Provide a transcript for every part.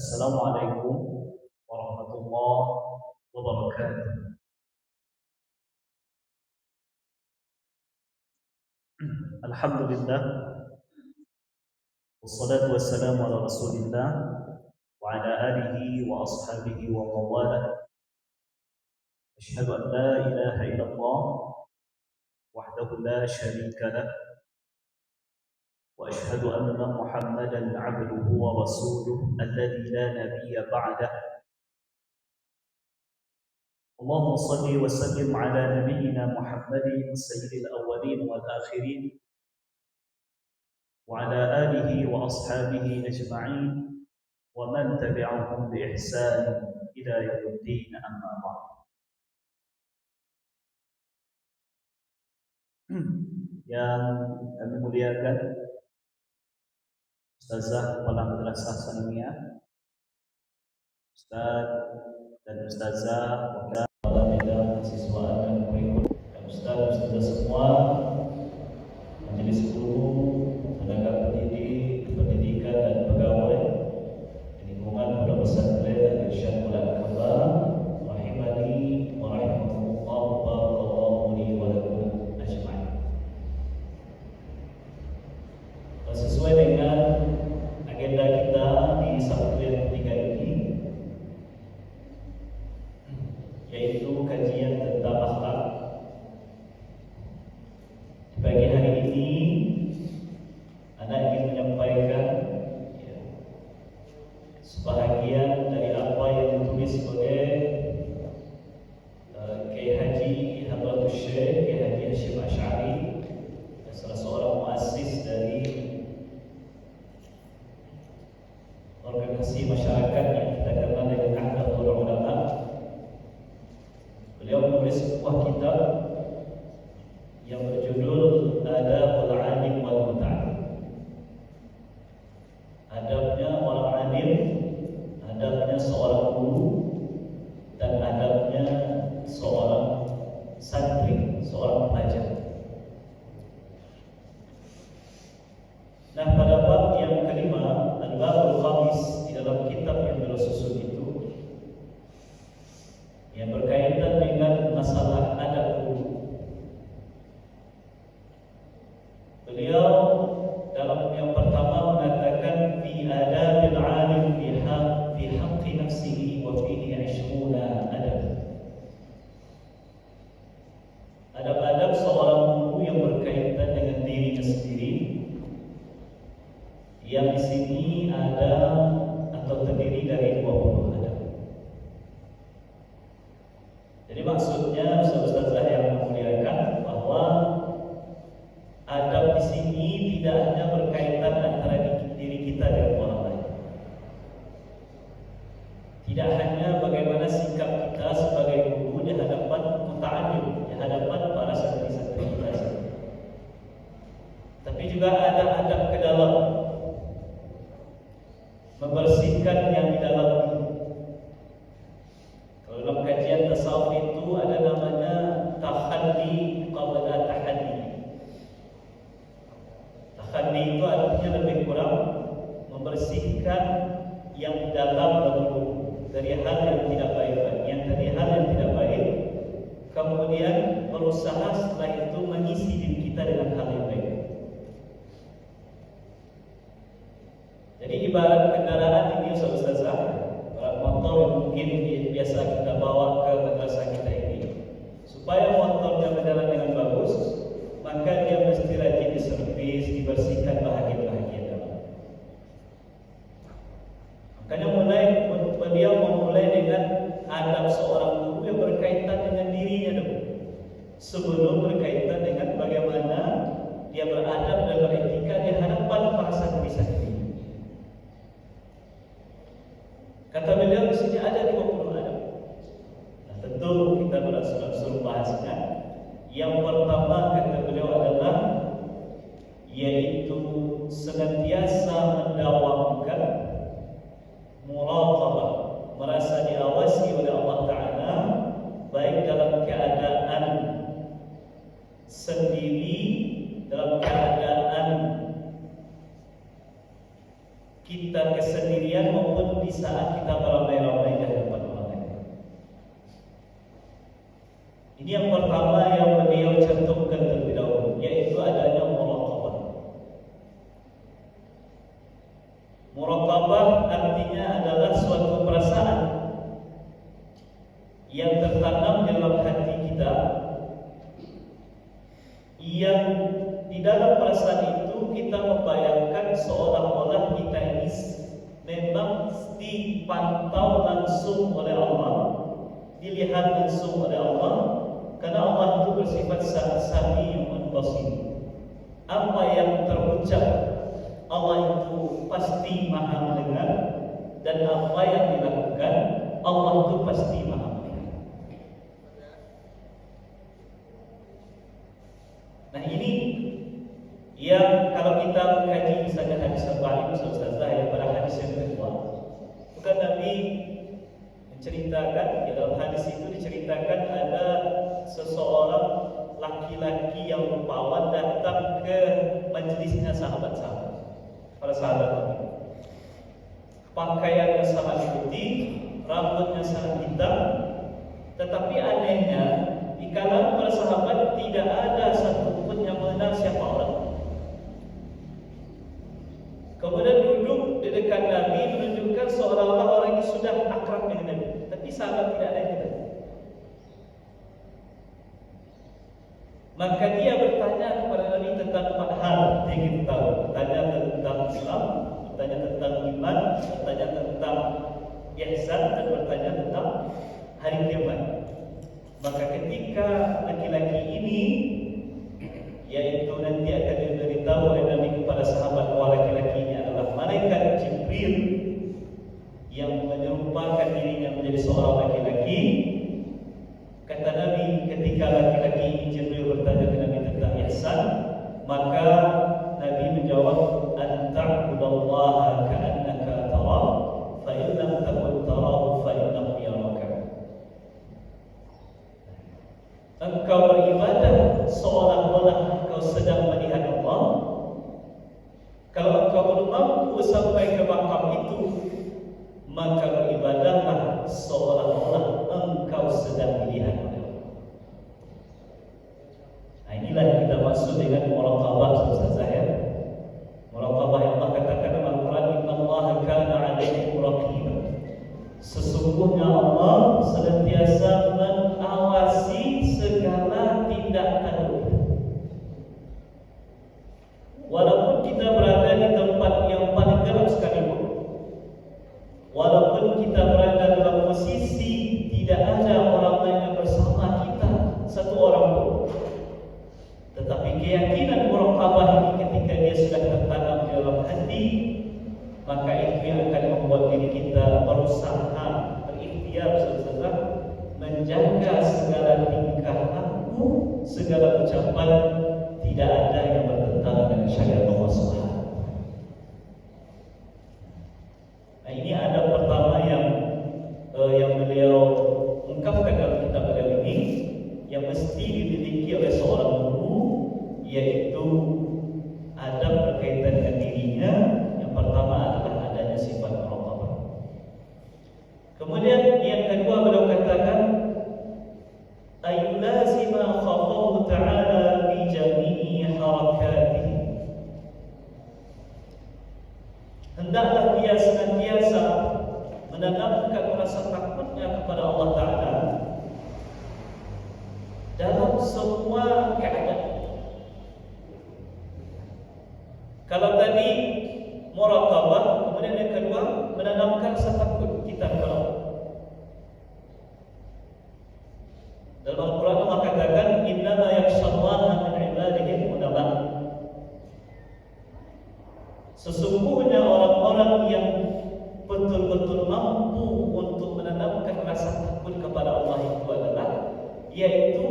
Assalamualaikum warahmatullahi wabarakatuh. Alhamdulillah, wassalatu wassalamu ala rasulillah wa ala alihi wa ashabihi wa mawalah. Ashhadu an la ilaha illallah wahdahu la syarika lah wa ashhadu anna Muhammadan abduhu wa rasuluh alladzi la nabiyya ba'dah. اللهم صل وسلم على نبينا محمد سيد الأولين والآخرين وعلى آله وأصحابه أجمعين ومن تبعهم بإحسان إلى يوم الدين أما بعد. Yang kami muliakan Ustazah Kepala Madrasah Sanawiyah, Ustaz dan Ustazah Kepala Bidang Siswaan dan Kurikulum, dan Ustazah semua, majelis guru, tenaga pendidik, pendidikan dan pegawai di lingkungan Pondok Pesantren Irsyadul Akbar, rahimani wa rahimakumullah, barakallahu li wa lakum ajma'in. Sesuai dengan agenda kita di Sabtu yang ketiga ini, yaitu kajian tentang akhlak. Di pagi hari ini Anda ingin menyampaikan sebahagian dari apa yang ditulis oleh Kiai Haji Hadratus Syekh Kiai Haji Hasyim Asy'ari, salah seorang muassis dari organisasi masyarakat yang kita kenal dengan Nahdlatul Ulama. Beliau menulis sebuah kitab yang berjudul Adabul Alim wal Muta'allim. Adabnya orang alim, adabnya seorang guru, dan adabnya seorang santri, seorang pelajar. Nah, pada bab yang kelima, Al-Babul Khamis, di dalam kitab yang beliau susun itu, yang berkaitan dengan masalah adab guru. Beliau dalam yang pertama mengatakan fi adabil alim fi haqqi nafsihi wa fihi 20 adab. Adab-adab seorang guru yang berkaitan dengan dirinya sendiri, yang di sini ada atau terdiri dari 20 adab. Jadi maksudnya Ustaz-Ustazah yang memuliakan bahwa adab di sini tidak hanya berkaitan antara diri kita dengan orang lain. Tidak hanya bagaimana sikap kita sebagai guru di hadapan muta'allim, di hadapan para santri-santri kita, tapi juga ada adab ke dalam, membersihkan yang di dalam. Kalau dalam kajian tasawuf itu ada namanya tahalli qabla tahalli. Tahalli itu artinya lebih kurang membersihkan yang di dalam dahulu dari hal yang tidak baik, kemudian berusaha setelah itu mengisi diri kita dengan hal yang baik. Jadi ibarat kendaraan ini Ustazah, motor yang mungkin biasa kita bawa ke madrasah kita ini, supaya motornya berjalan dengan bagus, maka dia mesti rajin diservis, dibersihkan bahagian-bahagian dalam. Makanya beliau memulai dengan adab seorang guru yang berkaitan dengan dirinya dulu, sebelum berkaitan dengan bagaimana dia beradab dan beretika di hadapan para santri-santri. Kata beliau di sini ada 20 adab. Nah, tentu kita suruh bahasnya. Yang pertama kata beliau adalah yaitu senantiasa mendawamkan muraqabah, merasa diawasi oleh Allah Ta'ala, baik dalam keadaan sendiri, dalam keadaan kita kesendirian, maupun di saat Ini yang pertama yang beliau cantumkan terlebih dahulu, yaitu adanya muraqabah. Muraqabah artinya adalah suatu perasaan yang tertanam dalam hati kita, yang di dalam perasaan itu kita membayangkan seolah-olah kita ini memang dipantau langsung oleh Allah, dilihat langsung oleh Allah, karena Allah itu bersifat Sami'un Basir. Apa yang terucap Allah itu pasti maha mendengar, dan apa yang dilakukan Allah itu pasti maha melihat. Nah ini yang kalau kita mengkaji misalnya hadis Arba'in Ustazah yang pada hadis yang kedua, bukan Nabi menceritakan, ya dalam hadis itu diceritakan ada seseorang laki-laki yang rupawan datang ke majelisnya sahabat-sahabat, para sahabat Nabi. Pakaiannya sangat putih, rambutnya sangat hitam, tetapi anehnya di kalangan para sahabat tidak ada satupun yang mengenal siapa orang. Kemudian duduk di dekat Nabi menunjukkan seolah-olah orang ini sudah akrab dengan Nabi, tapi sahabat tidak ada yang kenal. Maka dia bertanya kepada Nabi tentang 4 hal yang kita tahu. Bertanya tentang Islam, bertanya tentang iman, bertanya tentang ihsan, dan bertanya tentang hari kiamat. Maka ketika laki-laki ini, yaitu nanti akan diberitahu oleh Nabi kepada sahabat bahwa laki-laki ini adalah malaikat Jibril yang menyerupakan dirinya menjadi seorang laki-laki, kata Nabi, ketika laki-laki ini Jibril bertanya ke Nabi tentang ihsan, maka Nabi menjawab, anta'budallaha ka'annaka tarah, fa in lam takun tarahu fa innahu yaraka. Engkau beribadah seolah-olah engkau sedang melihat Allah. Kalau engkau belum mampu sampai ke makam itu, maka beribadahlah seolah-olah engkau sedang dilihat oleh Allah. Nah inilah yang kita maksud dengan muraqabah, Ustaz ya. Muraqabah yang Allah katakan dalam Al-Quran, innallaha kana 'alaikum raqiba. Sesungguhnya Allah senantiasa mengawasi segala tindakan kita. Walaupun kita berada di tempat yang paling gelap sekalipun, walaupun kita berada dalam posisi tidak ada orang lain yang bersama kita, satu orang pun, tetapi keyakinan muraqabah ini ketika dia sudah tertanam di dalam hati, maka itu yang akan membuat diri kita berusaha, berikhtiar sesuatu, menjaga segala tingkah laku, segala ucapan tidak ada yang bertentangan dengan syariat Allah Subhanahu. Nah ini ada pertama yang beliau ungkapkan dalam kitab beliau ini, yang mesti dimiliki oleh seorang guru, yaitu adab berkaitan dengan dirinya. Yang pertama adalah adanya sifat muraqabah. Kemudian yang kedua beliau katakan, ayulazima khawfahu ta'ala fi jami'i harakatihi. Hendaklah dia senantiasa menanamkan rasa takutnya kepada Allah Ta'ala dalam semua keadaan. Kalau tadi muraqabah, kemudian yang kedua menanamkan rasa takut kita kepada Allah. Dalam Al-Quran Allah katakan, innama yakhshallaha min ibadihi ulama. Sesungguhnya orang-orang yang betul-betul mampu untuk menanamkan rasa takut kepada Allah itu adalah, yaitu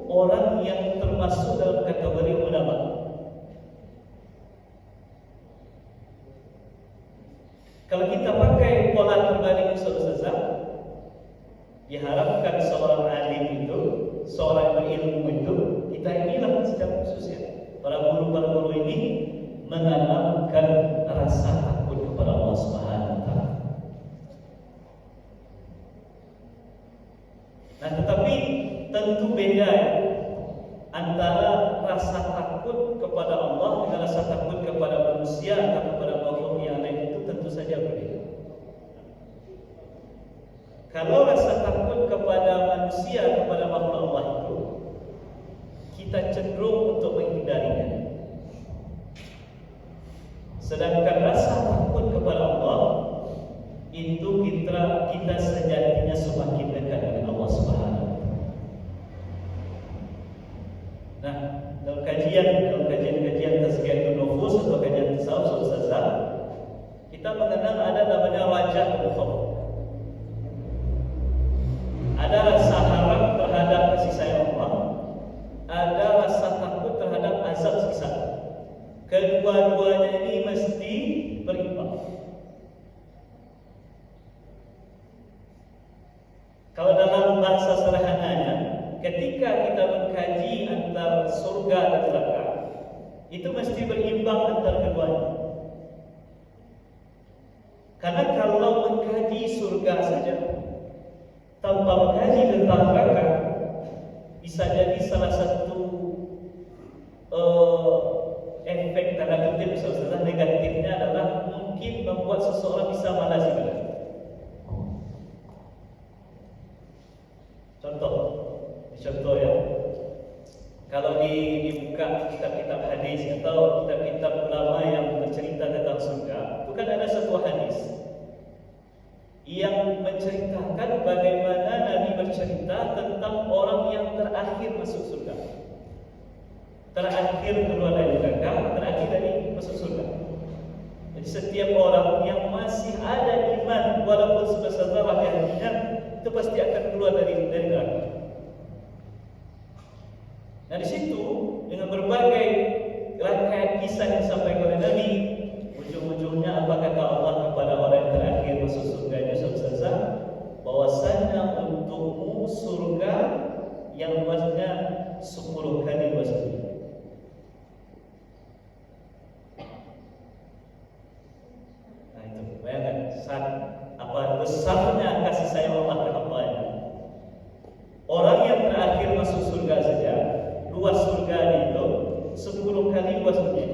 orang yang termasuk dalam kategori ulama. Kalau kita pakai pola terbalik Ustaz, diharapkan seorang alim itu, seorang berilmu itu, kita inilah secara khususnya para guru ini menanamkan rasa takut kepada Allah Subhanahu wa Ta'ala. Nah, tetapi tentu beda ya, antara rasa takut kepada Allah dengan rasa takut kepada manusia atau kepada makhluk yang lain itu tentu saja berbeda. Kalau rasa takut kepada manusia, kepada makhluk Allah itu, kita cenderung untuk menghindarinya. Sedangkan rasa takut kepada Allah itu kita sejatinya semakin dekat dengan Allah Subhanahu wa taala. Nah, dalam kajian tazkiyatun nufus atau kajian tasawuf Ustazah, kita mengenal ada namanya rajah dan khauf. Ada rasa harap terhadap kasih sayang Allah, ada rasa takut terhadap azab siksa. Kedua-duanya ini mesti berimbang. Kalau dalam bahasa sederhananya, ketika kita mengkaji antara surga dan neraka, itu mesti berimbang antara keduanya. Karena kalau mengkaji surga saja tanpa mengkaji tentang neraka, bisa jadi salah satu efek tanda kutip sesuatu negatifnya adalah mungkin membuat seseorang bisa malas ibadah. Contoh ya, kalau dibuka kitab-kitab hadis atau kitab-kitab ulama yang bercerita tentang surga, itu kan ada satu hadis yang menceritakan bagaimana Nabi bercerita tentang orang yang terakhir masuk surga, terakhir keluar dari neraka, terakhir dari masuk surga. Jadi setiap orang yang masih ada iman walaupun sebesar zarah di hatinya, itu pasti akan keluar dari neraka. Nah di situ dengan berbagai rangkaian kisah yang disampaikan oleh Nabi, ujung-ujungnya apa kata Allah kepada orang yang terakhir masuk surga Yusuf Saza, bahwasanya untukmu surga yang luasnya 10 kali luas bumi. Nah itu bayangkan apa besarnya kasih sayang Allah ke hambanya. Orang yang terakhir masuk surga saja, luas surga itu 10 kali luas bumi.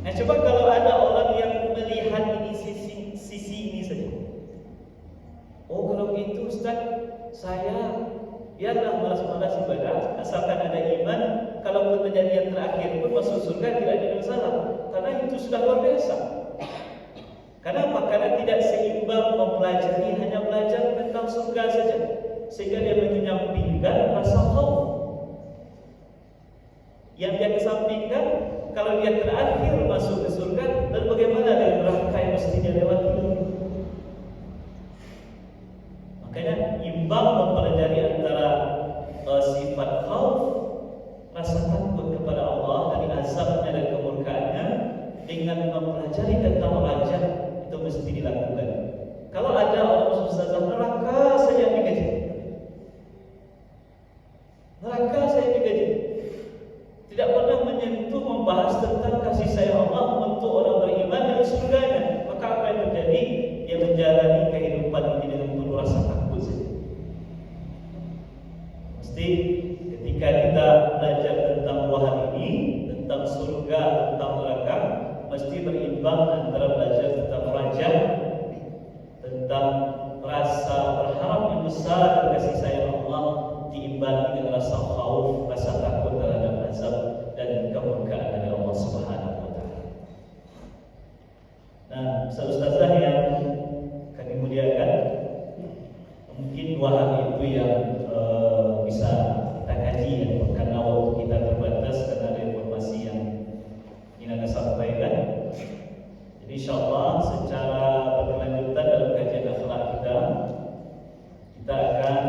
Nah coba kalau ada orang yang melihat ini sisi ini saja. Oh kalau gitu Ustaz, saya biarlah malas-malas ibadah, asalkan ada iman. Kalaupun menjadi yang terakhir pun masuk surga tidak ada masalah, karena itu sudah luar biasa. Kenapa? Karena tidak seimbang mempelajari hanya belajar tentang surga saja, sehingga dia menyampingkan rasa khauf. Yang dia kesampingkan, kalau dia terakhir masuk ke surga, dan bagaimana dengan neraka yang mesti dia lewati? Makanya imbang mempelajari antara sifat khauf, rasa takut kepada Allah dari azabnya dan kemurkaannya, dengan mempelajari tentang rajah, itu mesti dilakukan. Kalau ada orang ustazah neraka saja dikaji, neraka saya dikaji, tidak pernah menyentuh membahas tentang kasih sayang Allah untuk orang beriman dan surganya, maka apa yang terjadi? Dia menjalani kehidupan ini dengan penuh rasa takut saja. Mesti ketika kita belajar tentang wahai ini, tentang surga, tentang neraka, mesti berimbang antara belajar tentang raja, tentang rasa berharap yang besar dan kasih sayang Allah, diimbangi dengan rasa khauf, rasa takut terhadap azab dan kemurkaan dari Allah Subhanahu wa taala. Nah, ustazah yang kami muliakan, mungkin dua hal itu yang bisa kita kaji ya, karena waktu kita terbatas, karena ada informasi yang ingin Anda sampaikan. Jadi insyaallah secara berkelanjutan dalam kajian akhlak kita akan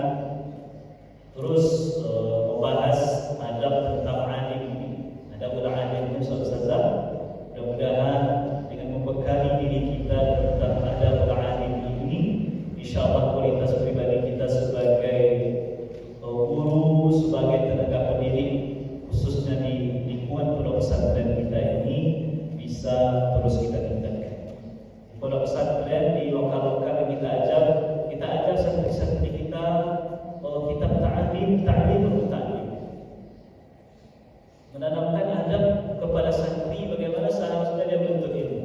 terus membahas adab tentang alim ini, adabul alim ini ustazah. Mudah-mudahan dengan membekali diri kita tentang adabul alim ini, insyaallah kualitas pribadi kita sebagai guru, sebagai tenaga pendidik, khususnya di lingkungan pondok pesantren kita ini, bisa terus kita tingkatkan. Pondok pesantren di lokal-lokal yang kita ajar santri-santri kita kitab ta'lim untuk ta'lim, menanamkan adab kepada santri bagaimana seharusnya dia menuntut ilmu.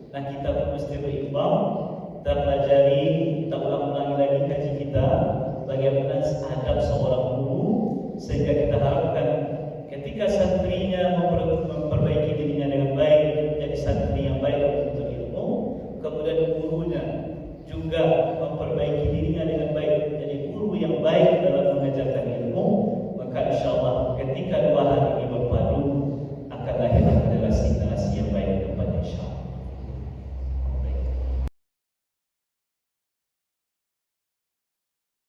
Nah, kita pun mesti berimbang, kita pelajari, kita ulang-ulangi lagi kaji kita bagaimana adab seorang guru, sehingga kita harapkan ketika santrinya memperbaiki dirinya dengan baik, menjadi santri yang baik untuk ilmu, kemudian gurunya juga